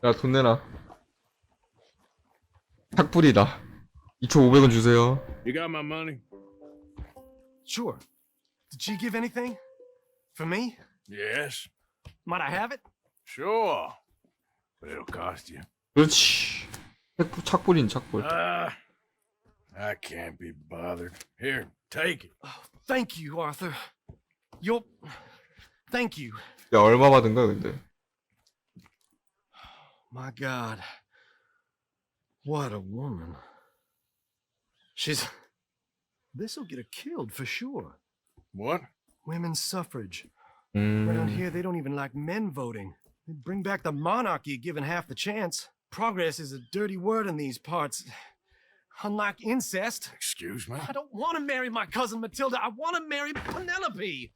야, 돈 내놔. 탁불이다. 2,500원 주세요. You got my money? Sure. Did she give anything? For me? Yes. Might I have it? Sure. But it'll cost you. 그렇지. 착불인 착불. I can't be bothered. Here, take it. Oh, thank you, Arthur. You'll... Thank you. 야, 얼마 받은 거야, 근데? My God. What a woman. She's... This'll get her killed for sure. What? Women's suffrage. Around 음... here, they don't even like men voting. They'd bring back the monarchy given half the chance. Progress is a dirty word in these parts. Unlike incest. Excuse me? I don't want to marry my cousin Matilda. I want to marry Penelope.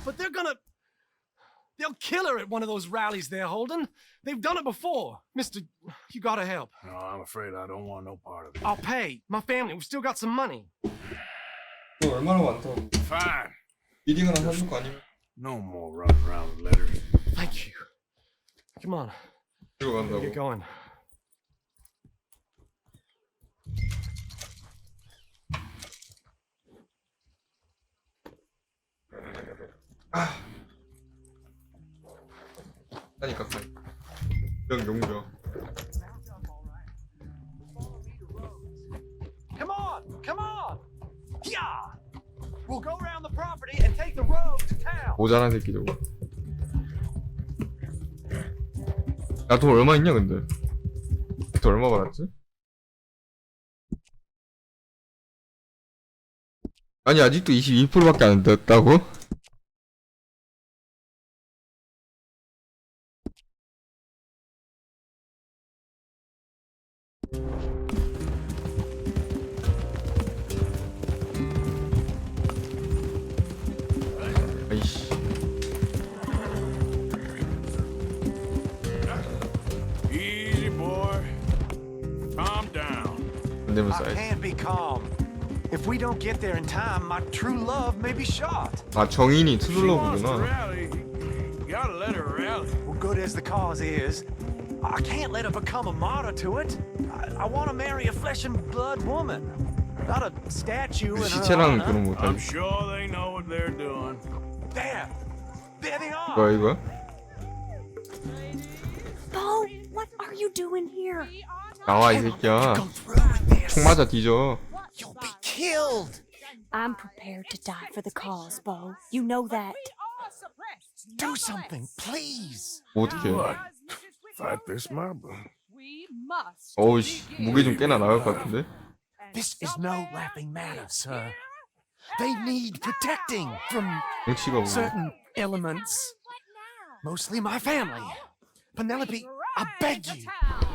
But they'll kill her at one of those rallies they're holding. They've done it before. Mister, you gotta help. No, I'm afraid I don't want no part of it. I'll pay. My family, we've still got some money. 너 얼마나 많다고. Fine. 비딩 하나 사줄 거 아니면? No more running around with letters. Thank you. Come on. 이거 간다고. Get going. 하니까 용병. Come on, come on. Yeah. We'll go around the property and take the road to town. 모자란 새끼 저거. 야, 돈 얼마 있냐 근데? 돈 얼마 받았지? 아니 아직도 22%밖에 안 됐다고? 아이씨. Easy, boy. Calm down. 안 되면 I 싸야지. can't be calm. If we don't get there in time, my true love may be shot. 아, 정인이 She wants to 투둘러보구나. rally. You gotta let her rally. Well, good as the cause is, I can't let her become a martyr to it. I want to marry a flesh and blood woman, not a statue in her 시체랑 honor. 그런 I'm 못하지. sure they know what they're doing. There they are. 뭐야 이거야? Bo, what are you doing here? 나와 이 새끼야. Go through with this. 총 맞아 뒤져. You'll be killed. I'm prepared to die for the cause, Bo. You know that. Do something, please. 뭐 어떡해. What? Fight this mob? 어우씨, 무게 좀 꽤나 나갈 것 같은데? This is no laughing matter, sir. They need protecting from 정치가 뭐. certain elements. Mostly my family. Penelope, I beg you.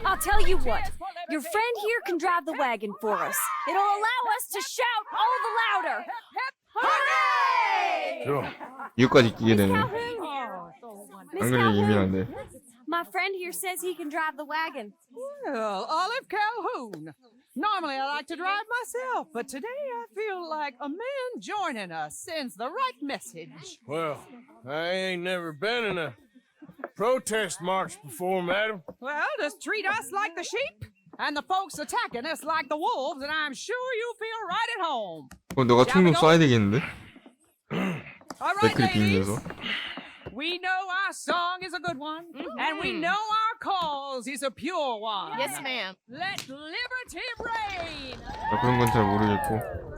I'll tell you what. Your friend here can drive the wagon for us. It'll allow us to shout all the louder. Hooray! Sure. 이거까지 끼게 되네. Miss 안 그래도 Calhoun, 예민한데. my friend here says he can drive the wagon. Well, Olive Calhoun. Normally I like to drive myself, but today I feel like a man joining us sends the right message. Well, I ain't never been in a protest march before, madam. Well, just treat us like the sheep, and the folks attacking us like the wolves, and I'm sure you feel right at home. 너가 총 좀 쏴야 되겠는데? All right, 댓글 ladies. 빙의해서. We know our song is a good one, and we know our cause is a pure one. Yes, ma'am. Let liberty reign. 나 그런 건 잘 모르겠고.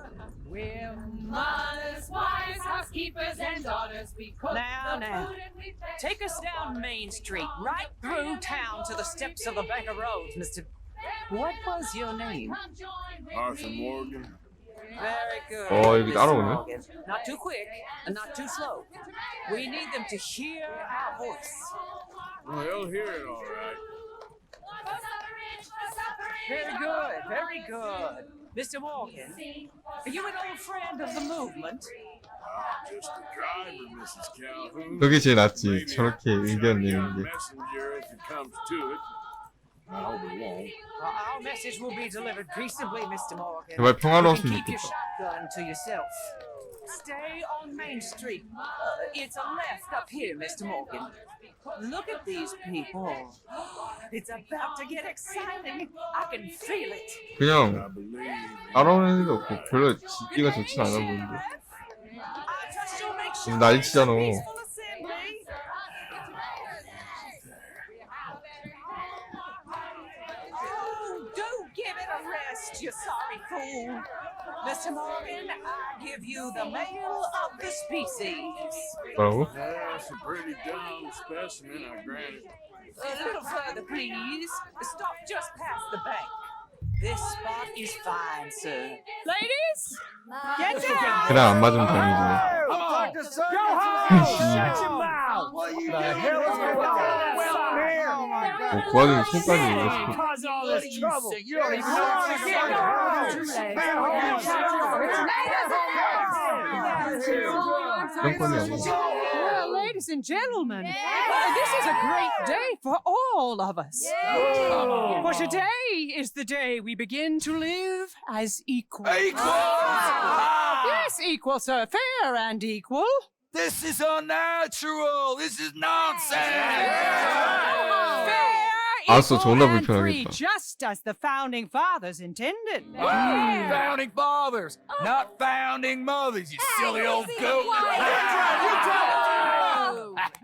We're mothers, wives, housekeepers, and daughters. We cook Now, the now. food and we Take us down Main Street, right through town to the steps of the Bank of Rhodes, Mr. What was your name? Arthur Morgan. Very good. 어, 여기 Mr. 따라오네. Morgan. Not too quick and not too slow. We need them to hear our voice. Well, they'll hear it all right. Very good, very good. Mr. Morgan, are you an old friend of the movement? I'm just a driver, Mrs. Calhoun. 그게 제일 낫지. Maybe 저렇게 I'll 의견 be a 내는 게. messenger if it comes to it. I hope it won't. Our message will be delivered peaceably, Mr. Morgan. 제발 You 평화로웠으면 can keep your 좋겠다. shotgun to yourself. Stay on Main Street. It's a left up here, Mr. Morgan. Look at these people. It's about to get exciting. I can feel it. 그냥 따라오는 애도 없고 별로 짓기가 좋진 않아 보이는데. I trust you'll make sure 난리치잖아. peaceful assembly. Oh, do give it a rest, you sorry fool. Mr. Morgan, I give you the male of the species. 뭐라고? That's a pretty dumb specimen, I grant it. A little further, please. Stop just past the bank. This spot is fine, sir. Ladies, get down! 그냥 안 맞으면 다행이지. 그 와중에 손까지 이랬어. Well, ladies and gentlemen, this is a great day for all of us. For today is the day we begin to live as equals. Yes, equal, sir. Fair and equal. This is unnatural. This is nonsense. Fair, 알았어, equal, 존나 and free, 불편하겠다. just as the founding fathers intended. Founding fathers, not founding mothers, you silly old goat.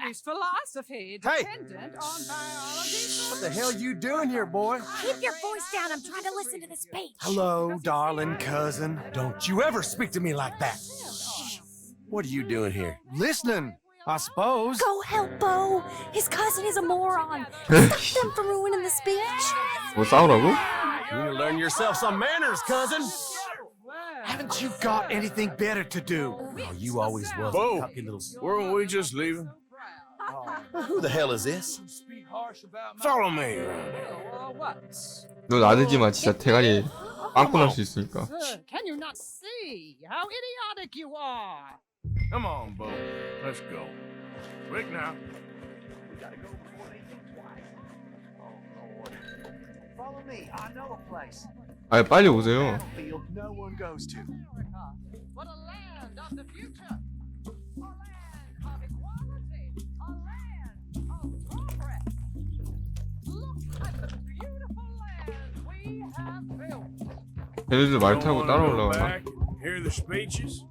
His philosophy dependent on biology. What the hell you doing here, boy? Keep your voice down. I'm trying to listen to the speech. Hello, darling cousin. Don't you ever speak to me like that. What are you doing here? Listening, I suppose. Go help Bo. His cousin is a moron. Stop them from ruining the speech. 뭐 싸우라고? You need to learn yourself some manners, cousin. Haven't you got anything better to do? Oh, you always was. Bo, a little... weren't we just leaving? Who the hell is this? Follow me. 너 나대지 마. 진짜 대가리 빵꾸 날 수 있으니까. Sir, can you not see how idiotic you are? Come on, Bo. Let's go. Quick now. Follow me. I know a place. 아 빨리 오세요. Field no one goes to. What a land of the future! A land of equality! A land of progress! Look at the beautiful land we have built! 걔네들 말 Don't 타고 wanna 따라 go 올라가나? back and hear the speeches?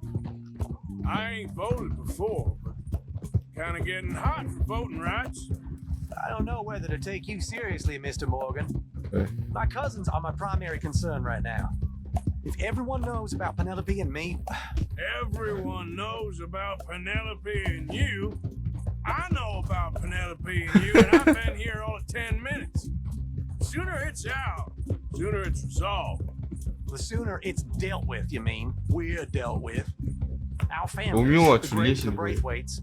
I ain't voted before, but kind of getting hot for voting rights. I don't know whether to take you seriously, Mr. Morgan. 네. My cousins are my primary concern right now. If everyone knows about Penelope and me, Everyone knows about Penelope and you. I know about Penelope and you, and I've been here all of 10 minutes. Sooner it's out, sooner it's resolved. the sooner it's dealt with, you mean, we're dealt with. Our families, 로미오와 the Grays 줄리엣인 and the 거예요. Braithwaites,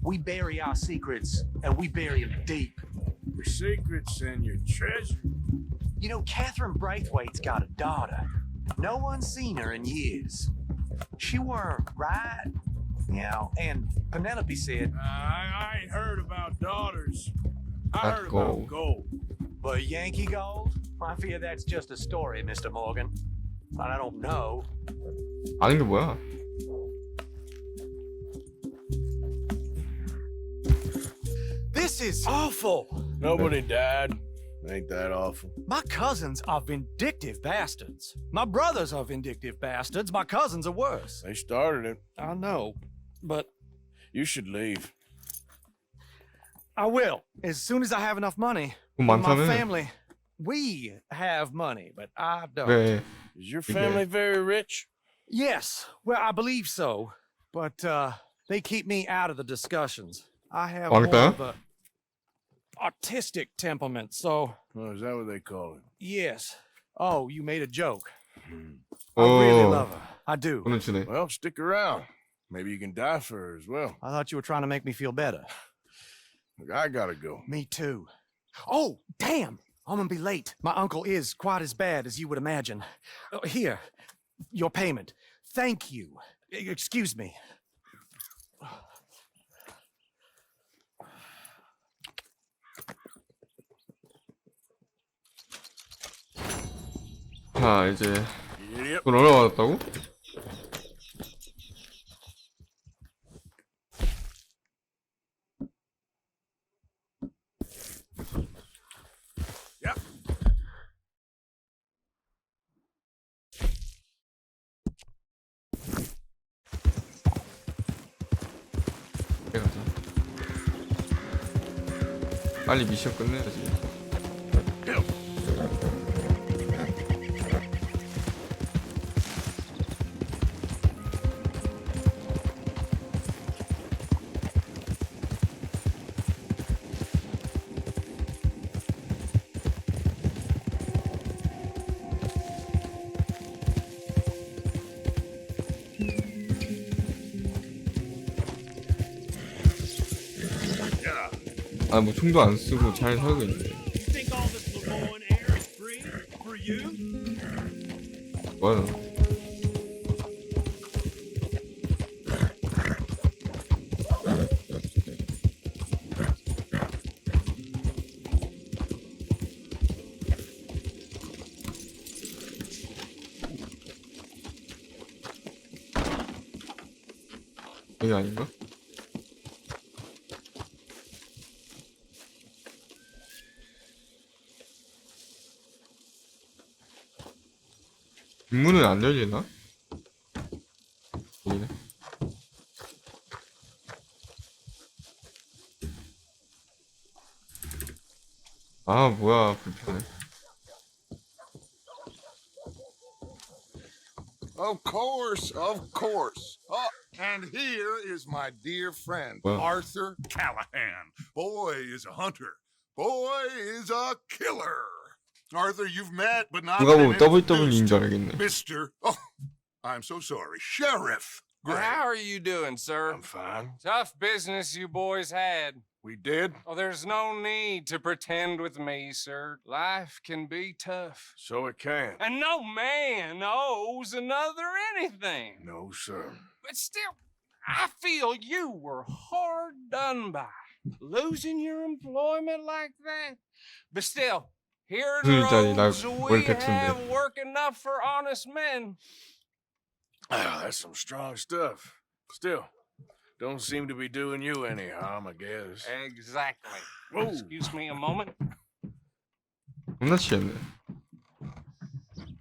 we bury our secrets, and we bury them deep. Your secrets and your treasure. You know, Catherine Braithwaite's got a daughter. No one's seen her in years. She weren't right, you know, and Penelope said, I ain't heard about daughters. I That's heard gold. about gold. but Yankee gold? I fear that's just a story, Mr. Morgan. And I don't know. 아는 게 뭐야? This is awful. Nobody died. Ain't that awful? My cousins are vindictive bastards. My brothers are vindictive bastards. My cousins are worse. They started it. I know, but You should leave. I will as soon as I have enough money. 돈 My 많다며? family, we have money, but I don't. 왜? Is your family very rich? Yes, well, I believe so, but they keep me out of the discussions. I have more 왕따야? of a artistic temperament, so Oh, is that what they call it? yes. Oh, you made a joke. I really 어, love her. I do. 돈을 주네. Well, stick around. Maybe you can die for her as well. I thought you were trying to make me feel better. Look, I gotta go. Me too. Oh, damn! I'm gonna be late. My uncle is quite as bad as you would imagine. Here, your payment. Thank you. Excuse me. 자 이제 Idiot. 돈 얼마 받았다고? 빨리 미션 끝내야지. 아, 뭐 총도 안 쓰고 잘 살고 있네. Think all this Lemoyne air is free for you? 뭐야? 여기 아닌가? 문은 안 열리나? 열리네. 아, 뭐야, 불편해. Of course, of course. Oh, and here is my dear friend, Well. Arthur Callahan. Boy is a hunter. Boy is a killer. Arthur, you've met, but not 누가 been 보면 introduced WW인 줄 to 알겠네. Mr. Oh, I'm so sorry. Sheriff Gray. How are you doing, sir? I'm fine. Tough business you boys had. We did, Oh, there's no need to pretend with me, sir. Life can be tough. so it can. And no man owes another anything. No, sir. But still, I feel you were hard done by. Losing your employment like that. But still, here are the 진짜 나 roads 뭘 we 뱉은데. have work enough for honest men. Ah, that's some strong stuff. Still, don't seem to be doing you any harm, I guess. Exactly. Whoa. Excuse me a moment. 겁나 취했네.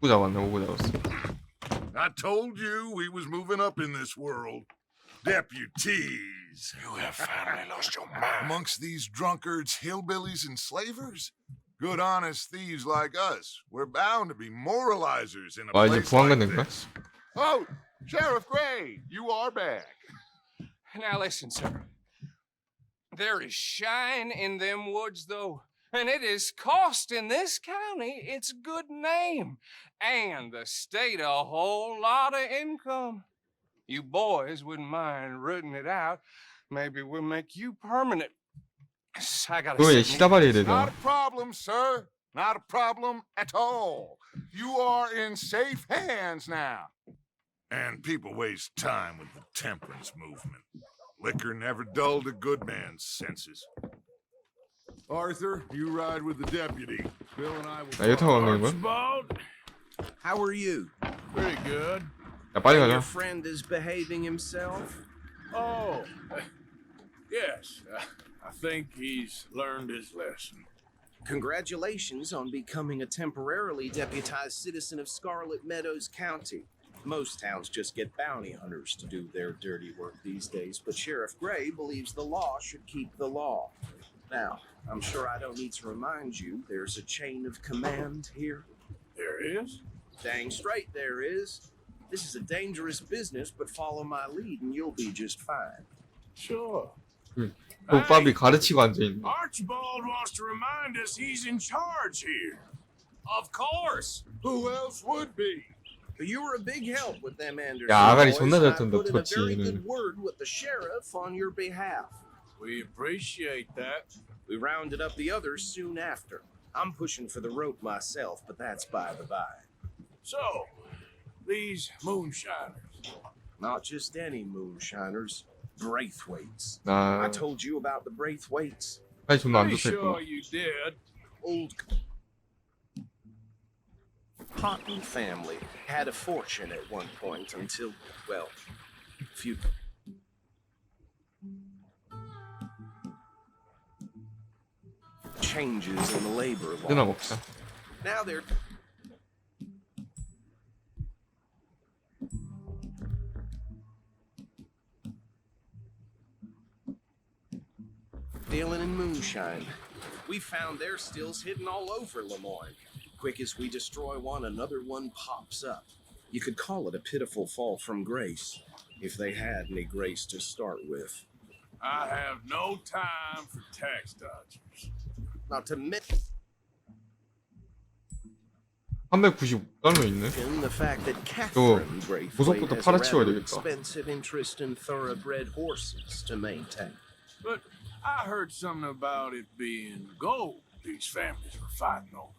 오고 잡았네, 오고 잡았어. I told you we was moving up in this world. Deputies. You have finally lost your mind. Amongst these drunkards, hillbillies, and slavers? Good honest thieves like us. We're bound to be moralizers in a 와, 이제 place 보안관 like 된가? this. Oh, Sheriff Gray, you are back. Now listen, sir. There is shine in them woods, though, and it is costing this county its good name and the state a whole lot of income. You boys wouldn't mind rooting it out. Maybe we'll make you permanent. I gotta 그거 얘 sit 시다발이 Not 되잖아. a problem, sir. Not a problem at all. You are in safe hands now. And people waste time with the temperance movement. Liquor never dulled a good man's senses. Arthur, you ride with the deputy. Bill and I will. 나 이거 타고 가는 거야? Archibald? How are you? Pretty good. 야, 빨리 Your 가자. friend is behaving himself? Oh, yes. I think he's learned his lesson. Congratulations on becoming a temporarily deputized citizen of Scarlet Meadows County. Most towns just get bounty hunters to do their dirty work these days, but Sheriff Gray believes the law should keep the law. Now, I'm sure I don't need to remind you there's a chain of command here. There is? Dang straight there is. This is a dangerous business, but follow my lead and you'll be just fine. Sure. 족밥이 가르치고 앉아있네. Archibald wants to remind us he's in charge here. Of course. Who else would be? You were a big help with them Anderson 야, 아가리 boys, 존나 and 잘 I 턴다, put in a 터치, very 얘는. good word with the sheriff on your behalf. We appreciate that. We rounded up the others soon after. I'm pushing for the rope myself, but that's by the by. So, these moonshiners. Not just any moonshiners, Braithwaites. I 나 told you about the Braithwaites. 사이 존나 안 Pretty 좋겠구나. sure you did. Old Cotton family had a fortune at one point until, well, a few changes in the labor 뜨나 laws. 먹자. Now they're dealing in moonshine. moonshine. We found their stills hidden all over Lemoyne. Quick as we destroy one, another one pops up. You could call it a pitiful fall from grace, if they had any grace to start with. I have no time for tax dodgers. Not to mention 395달러 있네. the fact that Catherine Braithwaite 보석부터 has a 팔아치워야 rather 되겠다. expensive interest in thoroughbred horses to maintain. But I heard something about it being gold these families were fighting over.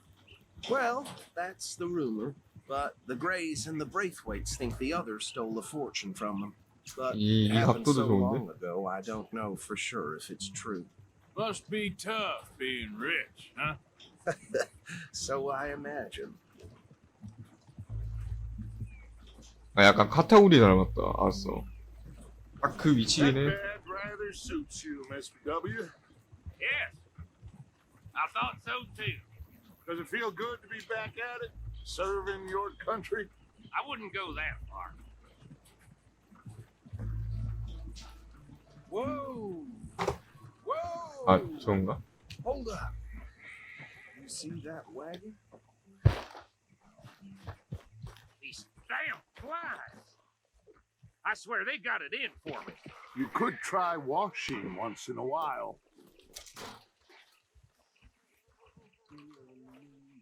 Well, that's the rumor. But the Greys and the Braithwaites think the others stole a fortune from them. But 이 it happened 각도도 so long 좋은데? ago, I don't know for sure if it's true. Must be tough being rich, huh? So I imagine. 아 약간 카타구리 닮았다. 알았어. 딱 그 That 위치이네. bad rather suits you, Mr. W. Yes. I thought so too. Does it feel good to be back at it, serving your country? I wouldn't go that far. Whoa! Whoa! 아 저건가? Hold up. You see that wagon? These damn flies. I swear they got it in for me. You could try washing once in a while.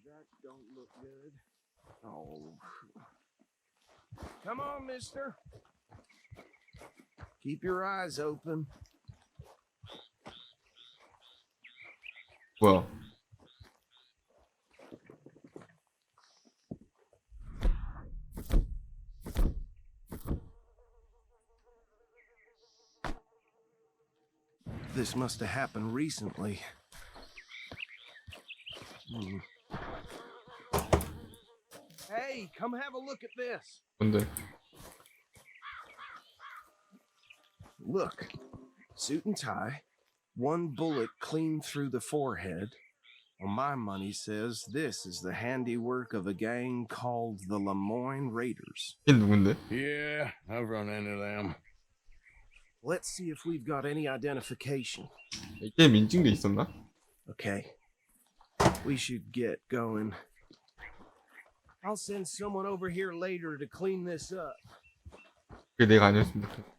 That don't look good. Oh. Come on, mister. Keep your eyes open. 뭐야? This must have happened recently. Hey, come have a look at this. 뭔데? Look, suit and tie, one bullet clean through the forehead. Well, my money says this is the handiwork of a gang called the Lemoyne Raiders. 이게 누군데? Yeah, I've run into them. Let's see if we've got any identification. 이 게임 인증돼 있었나? Okay, we should get going. I'll send someone over here later to clean this up. 그게 내가 아니었으면 좋겠다.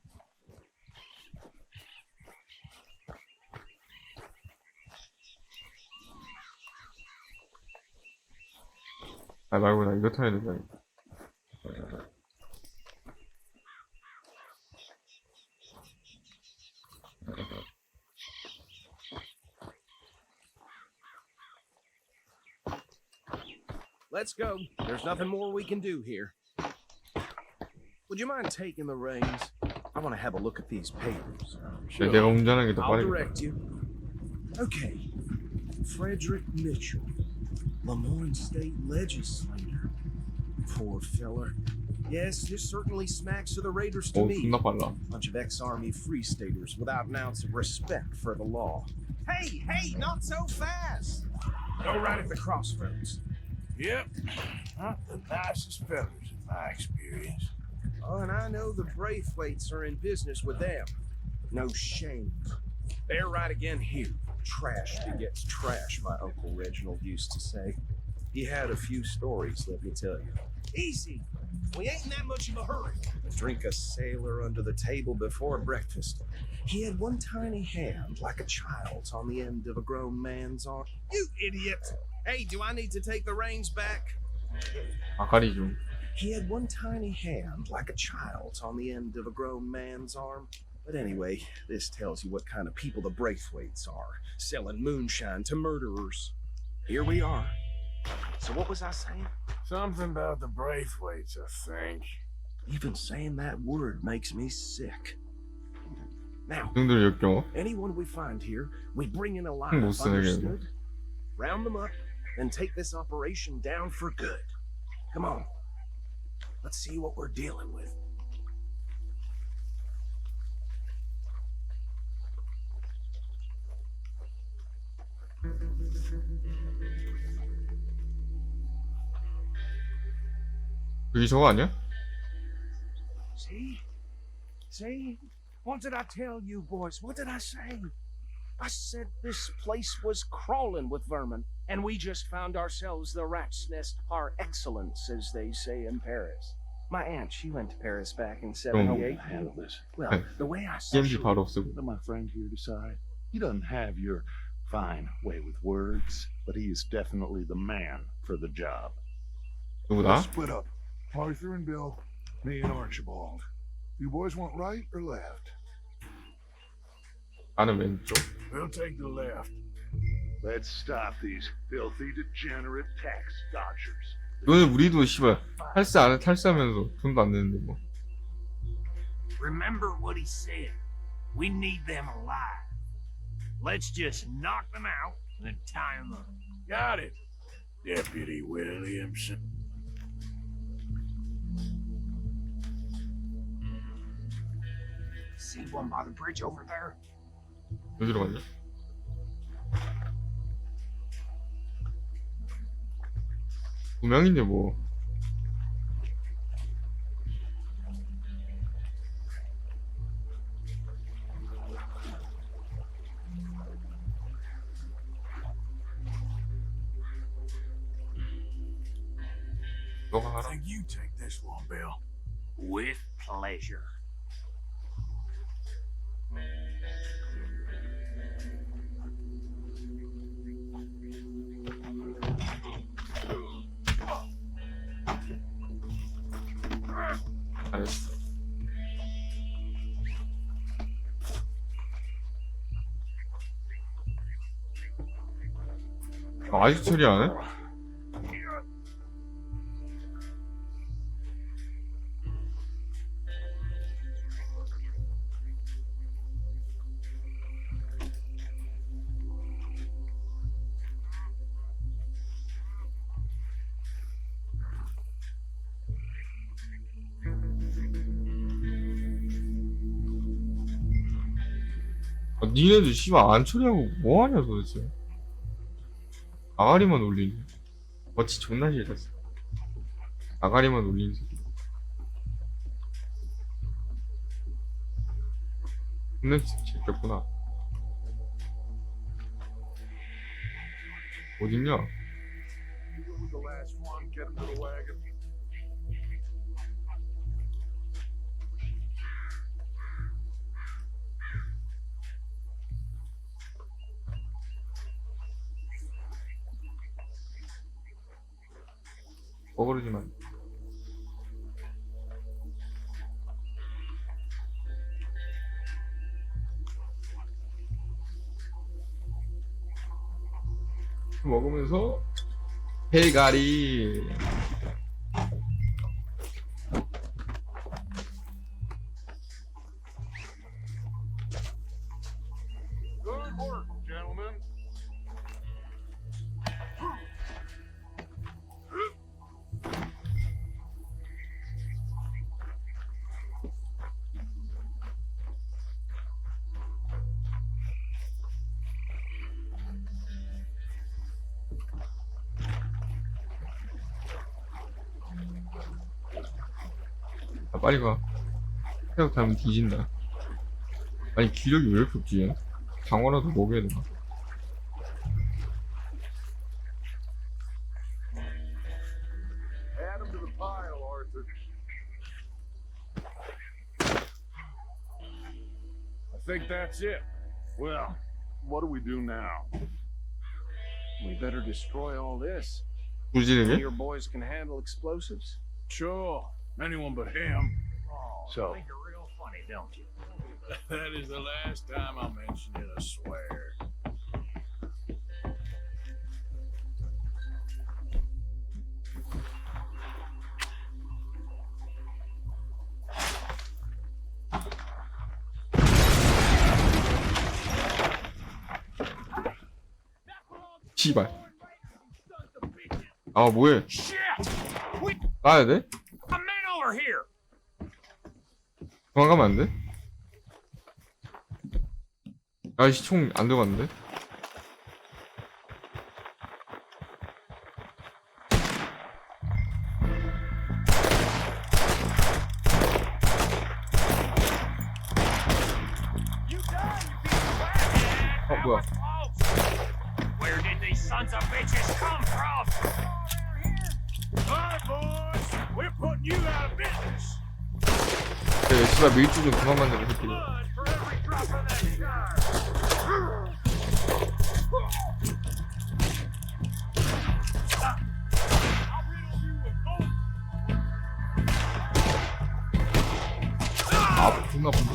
아 말고 나 이거 타야 된다. Let's go. There's nothing more we can do here. Would you mind taking the reins? I want to have a look at these papers. 내가 운전하는 게 더 I'll 빠르겠다. direct you. Okay. Frederick Mitchell, Lemoyne State Legislator. Poor feller. Yes, this certainly smacks of the Raiders to 오 me. 존나 빨라. Bunch of ex-army free staters without an ounce of respect for the law. Hey, not so fast! Go right at the crossroads. Yep. Not the nicest fellas in my experience. Oh, and I know the Braithwaites are in business with them. No shame. They're right again here. Trash begets trash, my Uncle Reginald used to say. He had a few stories, let me tell you. Easy. We ain't in that much of a hurry. Drink a sailor under the table before breakfast. He had one tiny hand, like a child's, on the end of a grown man's arm. You idiot! Hey, do I need to take the reins back? 아가리 좀. He had one tiny hand, like a child's, on the end of a grown man's arm. But anyway, this tells you what kind of people the Braithwaites are, selling moonshine to murderers. Here we are. So what was I saying? Something about the Braithwaites, I think. Even saying that word makes me sick. Now, 이 정도로 역겨워? anyone we find here, we bring in alive, 못 쓰네, understood? Round them up, and take this operation down for good. Come on. Let's see what we're dealing with. 여기 저거 아니야? See? See? What did I tell you, boys? What did I say? I said this place was crawling with vermin, and we just found ourselves the rat's nest par excellence, as they say in Paris. My aunt, she went to Paris back in '78. Handle this. Well, the way I saw DMZ 바로 없애고. Let my friend here decide. He doesn't have your fine way with words, but he is definitely the man for the job. 누구다? Split up. Arthur and Bill, me and Archibald. You boys want right or left? 나는 왼쪽. We'll take the left. Let's stop these filthy, degenerate tax dodgers. 너는 우리도 씨발 탈세하면서 돈도 안 내는데 뭐. Remember what he said. We need them alive. Let's just knock them out and then tie them up. Got it, Deputy Williamson. See one by the bridge over there? 어디로 가냐? 두 명인데 뭐. 너가 I 가라. think you take this one, Bill. With pleasure. 잘했어. 아직 처리 안 해? 아, 니네들 씨발 안 처리하고 뭐하냐 도대체. 아가리만 올리네. 어찌 존나 싫었어. 아가리만 올리는 새끼. 근데 제꼈구나. 어딨냐? The last one, get him to the wagon. 버그르지만. 먹으면서 대가리. Good work, gentlemen. 아, 빨리 가. 태국 타면 뒤진다. 아니 기력이 왜 이렇게 없지 얘? 장어라도 먹여야 되나? Add him to the pile, Arthur. I think that's it. Well, what do we do now? We better destroy all this. 부지르게? Your boys can handle explosives? Sure, anyone but him. Oh, So- you think you're real funny, don't you? That is the last time I'll mention it, I swear. 씨발. 아 뭐해? Shit! We 가야 돼? a man over here! 도망가면 안 돼? 아이씨 총 안 들어갔는데? 뭐야? Where did these sons of bitches come from? Alright, boys, we're putting you out of business. 네, 씨발 밀주 좀 그만 만드는 새끼들. Blood for every drop of that shine. 아, 존나 아픈데.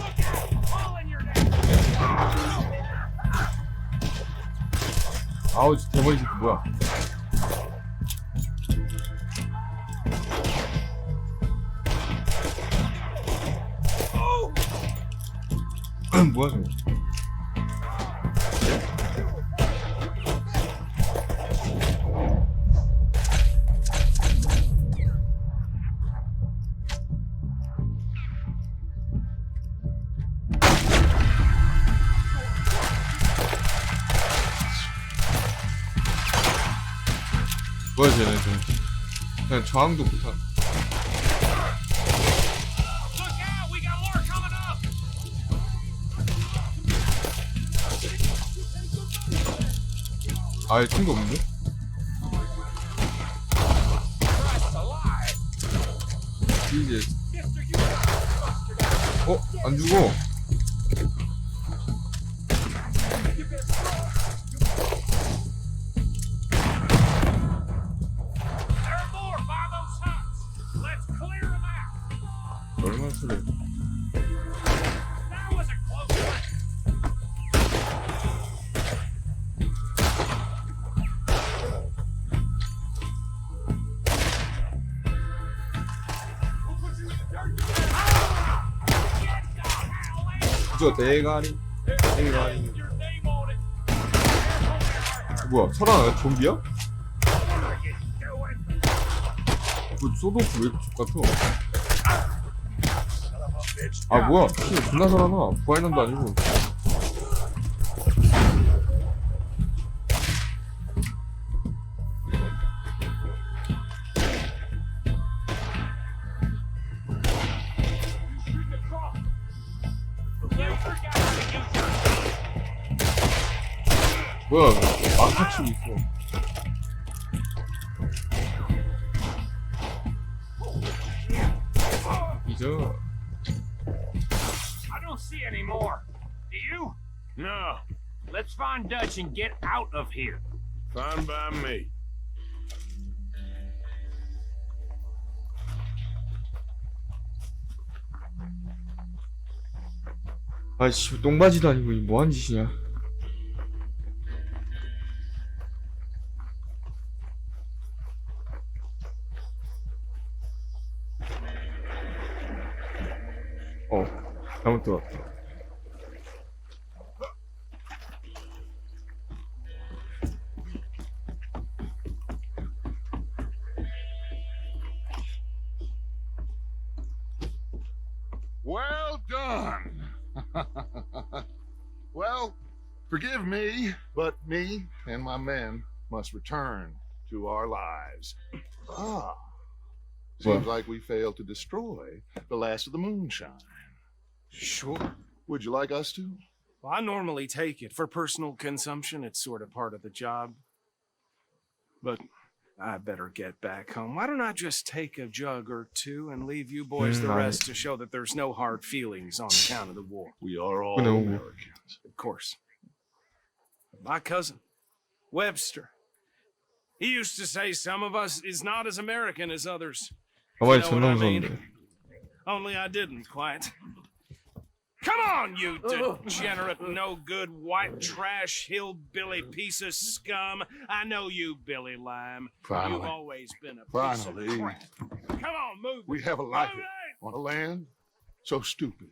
아우, 저 대머리 새끼 뭐야? 뭐야 저거? 뭐야 쟤네 좀 그냥 저항도 못한. Look out, we got more coming up. 아예 친구 없는데? 이제 안 죽어. There are more by those huts. Let's clear them out. 얼마나 소리? That was a close one. 그저 대가리. 뭐야? 설아 좀비야? 뭐 소도프 왜 이렇게 족같아? 아 뭐야? 씨 존나 설하나? 부활난도 아니고. 뭐야? 막타 치고 있어. 잊어. I don't see any more. Do you? No, Let's find Dutch and get out of here. fine by me. 아이씨 똥바지도 아니고 이 뭐한 짓이냐? 잘못 들어왔다. Well done. Well, forgive me, but me and my men must return to our lives. Seems like we failed to destroy the last of the moonshine. Sure. Would you like us to? Well, I normally take it. For personal consumption, it's sort of part of the job. But I better get back home. Why don't I just take a jug or two and leave you boys the rest to show that there's no hard feelings on account of the war? We are all No. Americans. Of course. My cousin, Webster, he used to say some of us is not as American as others. 가만히 You know 존나 what I mean? 무서운데. Only I didn't quite. Come on, you degenerate, no good, white trash, hillbilly piece of scum. I know you, Billy Lime. Finally. You've always been a piece Finally. of crap. Come on, move. We have a life on a land so stupid,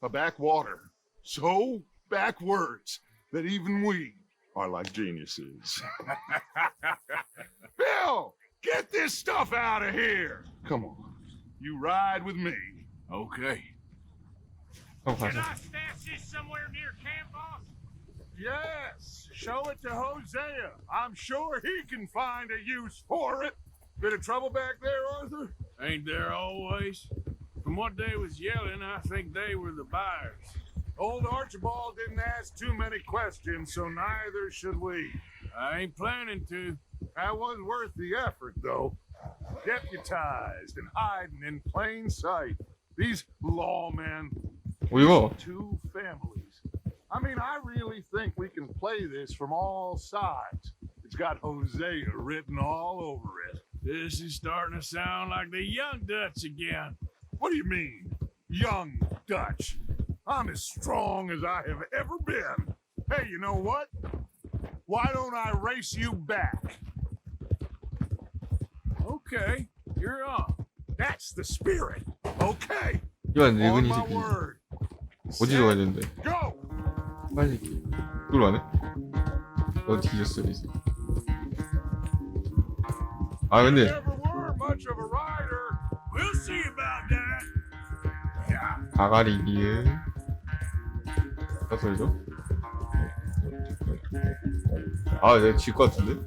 a backwater so backwards that even we are like geniuses. Bill, get this stuff out of here. Come on, you ride with me. Okay. 형 Can 가자. I stash this somewhere near camp, boss? Yes, show it to Hosea. I'm sure he can find a use for it. Bit of trouble back there, Arthur? Ain't there always? From what they was yelling, I think they were the buyers. Old Archibald didn't ask too many questions, so neither should we. I ain't planning to. That was worth the effort, though. Deputized and hiding in plain sight. These lawmen. 이거 Two families. I mean, I really think we can play this from all sides. It's got Hosea written all over it. This is starting to sound like the Young Dutch again. What do you mean, young Dutch? I'm as strong as I have ever been. Hey, you know what? Why don't I race you back? Okay, you're on. That's the spirit. Okay. 이건 On 늙은이 my 새끼. word. 어디로 가야 되는데? Go. 빨리 이쪽으로 가네? 너 뒤졌어 이 새끼. 아 근데 Never were much of a rider. We'll see about that. 아가리 니은 소리죠? 아 내가 질 것 같은데?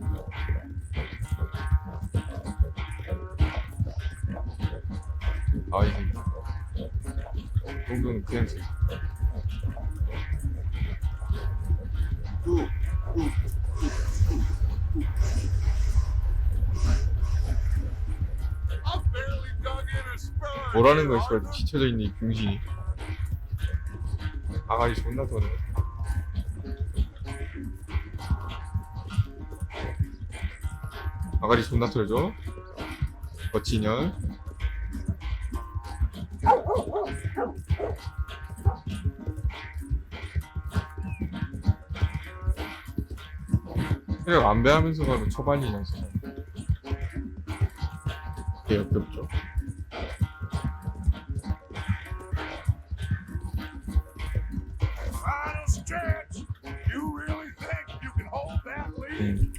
아 이 새끼 정도는 그냥 지 I barely dug in a spur. 뭐라는 거야 씨발 뒤쳐져 있는 이 공신이. 아가리 존나 더네. 아가리 존나 털죠. 거치년. 그냥 안배하면서 가도 초반이냐 진짜. 되게 역겹죠. Final stretch. You really think you can hold that lead?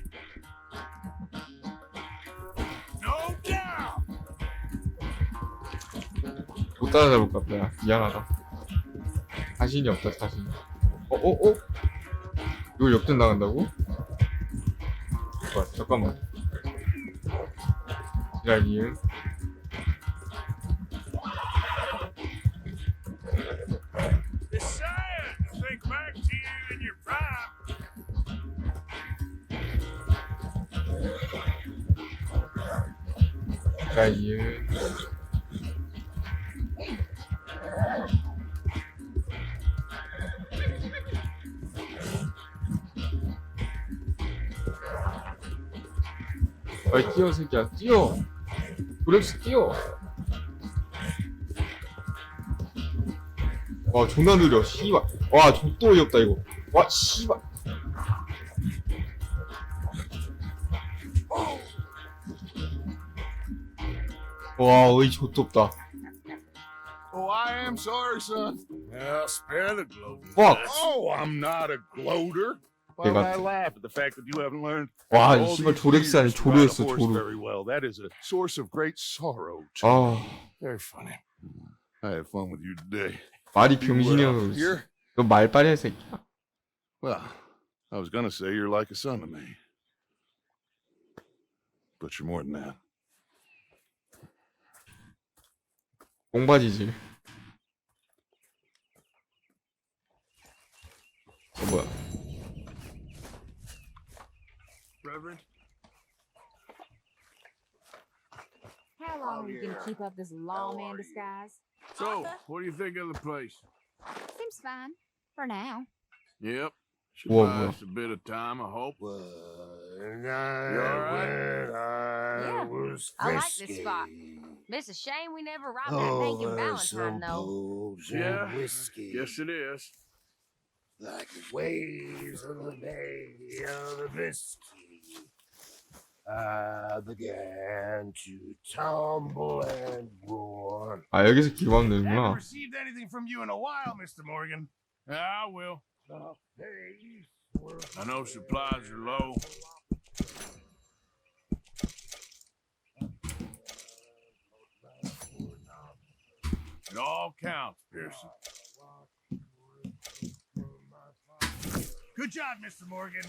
No doubt. 못 따라잡을까 보다. 미안하다. 자신이 없다 자신이. 어? 이걸 역전 나간다고? 잠깐만. 지랄이응. It's sad to think back to you in your prime. 지랄이응. 빨리 뛰어 새끼야 뛰어. 브렉스 뛰어. 와 존나 느려 씨발. 와 족도 어이없다 이거. 와 씨발. 와 어이 족도 없다. Oh, I am sorry, son. Well, spare the globe. Fuck. Oh, I'm not a gloater. Why They would got I laugh at the fact that you haven't learned 와 all 씨발 these 조렉스 아니 years to ride a 조르였어 horse 조르. very well? That is a source of great sorrow. to 아 me. Very funny. I had fun with you today. 말이 You, 병신이야. you're 너 말빨이야 새끼야. well. I was gonna say you're like a son to me, but you're more than that. 꽁바지지. 뭐야? Reverend? How long are you gonna keep up this lawman disguise? So, what do you think of the place? Seems fine. For now. Yep. Should Whoa, buy whoa. us a bit of time, I hope. Yeah, I like this spot. It's a shame we never robbed that pagan Valentine, though. Yeah, yes it is. Like the waves of the bay of the whiskey, I began to tumble and roar. 아 여기서 기vam Haven't 내는구나. received anything from you in a while, Mr. Morgan. Yeah, I will. I know supplies are low. It all counts, Pearson. Good job, Mr. Morgan.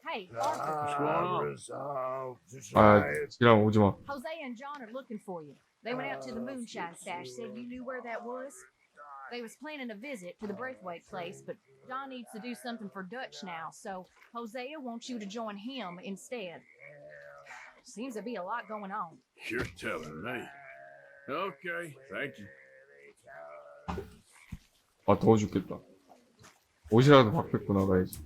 Hey, Arthur. What's going on? 아 지랄 오지마. Hosea and John are looking for you. They went out to the moonshine stash, said you knew where that was. They was planning a visit to the Braithwaite place, but John needs to do something for Dutch now, so Hosea wants you to join him instead. Seems to be a lot going on. You're telling me. Okay, thank you. 아, 더워 죽겠다. 옷이라도 바뀌고 나가야지.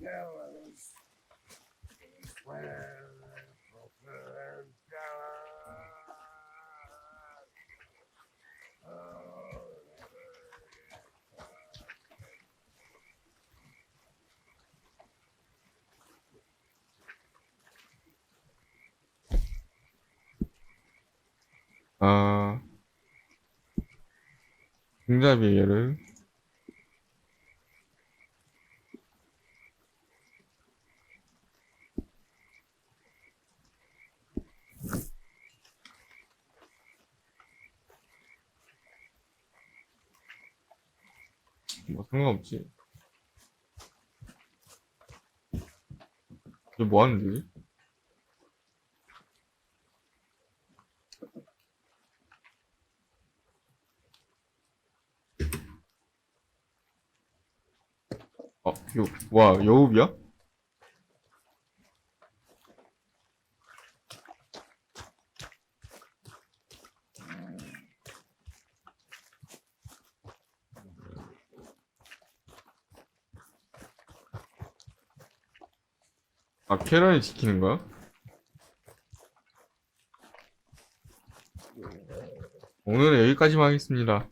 아, 등잡이 얘를 뭐 상관없지. 이게 뭐 하는지? 와, 여우비야? 아, 캐런이 지키는 거야? 오늘은 여기까지만 하겠습니다.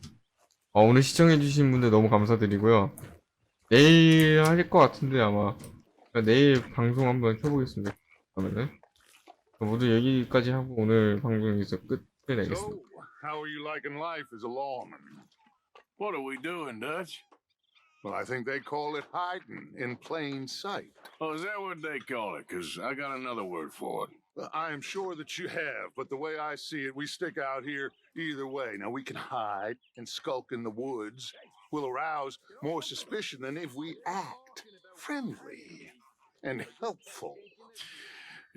오늘 시청해주신 분들 너무 감사드리고요. 내일 할 것 같은데 아마 내일 방송 한번 켜보겠습니다. 그러면은 모두 여기까지 하고 오늘 방송 여기서 끝내겠습니다. So, how are you liking life as a lawman? What are we doing, Dutch? Well, I think they call it hiding in plain sight. Oh, is that what they call it? Because I got another word for it. I am sure that you have, but the way I see it, we stick out here either way. Now, we can hide and skulk in the woods. We'll arouse more suspicion than if we act friendly and helpful.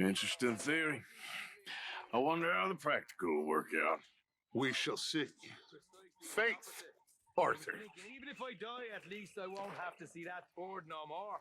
Interesting theory. I wonder how the practical will work out. We shall see. Faith, Arthur. Even if I die, at least I won't have to see that board no more.